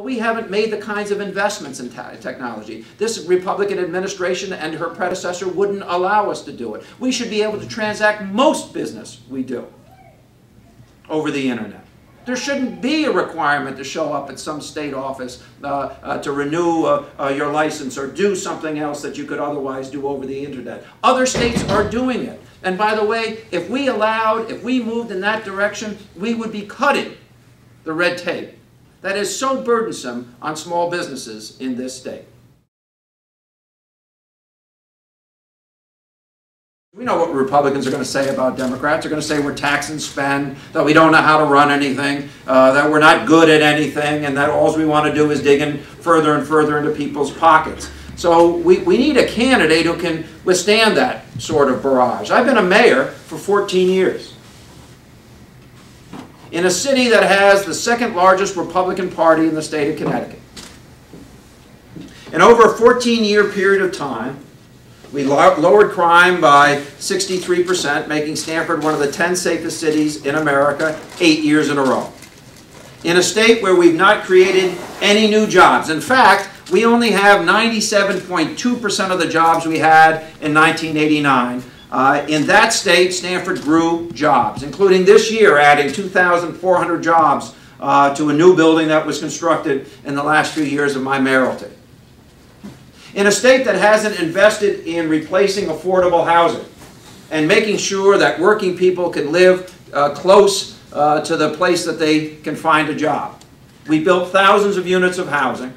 Well, we haven't made the kinds of investments in technology. This Republican administration and her predecessor wouldn't allow us to do it. We should be able to transact most business we do over the internet. There shouldn't be a requirement to show up at some state office to renew your license or do something else that you could otherwise do over the internet. Other states are doing it. And by the way, if we moved in that direction, we would be cutting the red tape that is so burdensome on small businesses in this state. We know what Republicans are going to say about Democrats. They're going to say we're tax and spend, that we don't know how to run anything, that we're not good at anything, and that all we want to do is dig in further and further into people's pockets. So we need a candidate who can withstand that sort of barrage. I've been a mayor for 14 years. In a city that has the second largest Republican Party in the state of Connecticut. And over a 14-year period of time, we lowered crime by 63%, making Stamford one of the 10 safest cities in America 8 years in a row. In a state where we've not created any new jobs. In fact, we only have 97.2% of the jobs we had in 1989. In that state, Stamford grew jobs, including this year adding 2,400 jobs to a new building that was constructed in the last few years of my mayoralty. In a state that hasn't invested in replacing affordable housing and making sure that working people can live close to the place that they can find a job. We built thousands of units of housing,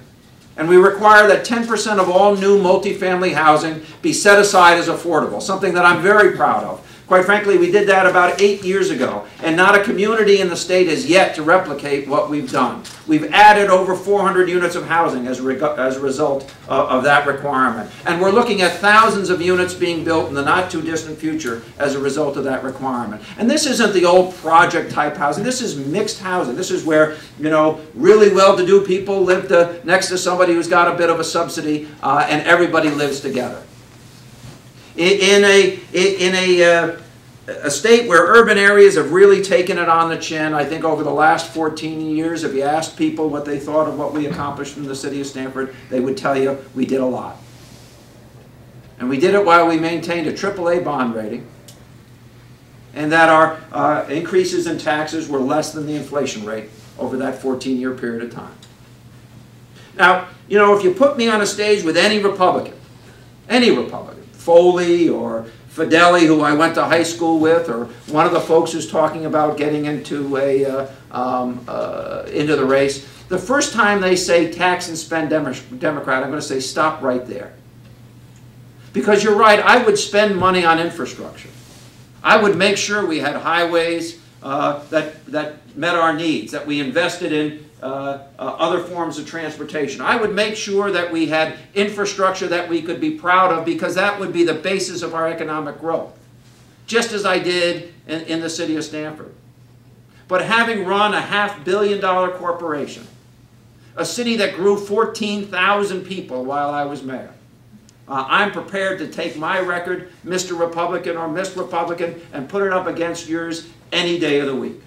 and we require that 10% of all new multifamily housing be set aside as affordable, something that I'm very proud of. Quite frankly, we did that about 8 years ago, and not a community in the state has yet to replicate what we've done. We've added over 400 units of housing as a result of that requirement. And we're looking at thousands of units being built in the not-too-distant future as a result of that requirement. And this isn't the old project-type housing. This is mixed housing. This is where, you know, really well-to-do people live next to somebody who's got a bit of a subsidy, and everybody lives together. In a state where urban areas have really taken it on the chin, I think over the last 14 years, if you asked people what they thought of what we accomplished in the city of Stamford, they would tell you we did a lot. And we did it while we maintained a AAA bond rating, and that our increases in taxes were less than the inflation rate over that 14-year period of time. Now, you know, if you put me on a stage with any Republican, Foley or Fideli, who I went to high school with, or one of the folks who's talking about getting into the race, the first time they say tax and spend Democrat, I'm going to say stop right there. Because you're right, I would spend money on infrastructure. I would make sure we had highways that met our needs, that we invested in other forms of transportation. I would make sure that we had infrastructure that we could be proud of, because that would be the basis of our economic growth, just as I did in the city of Stamford. But having run a $500 million corporation, a city that grew 14,000 people while I was mayor, I'm prepared to take my record, Mr. Republican or Miss Republican, and put it up against yours any day of the week.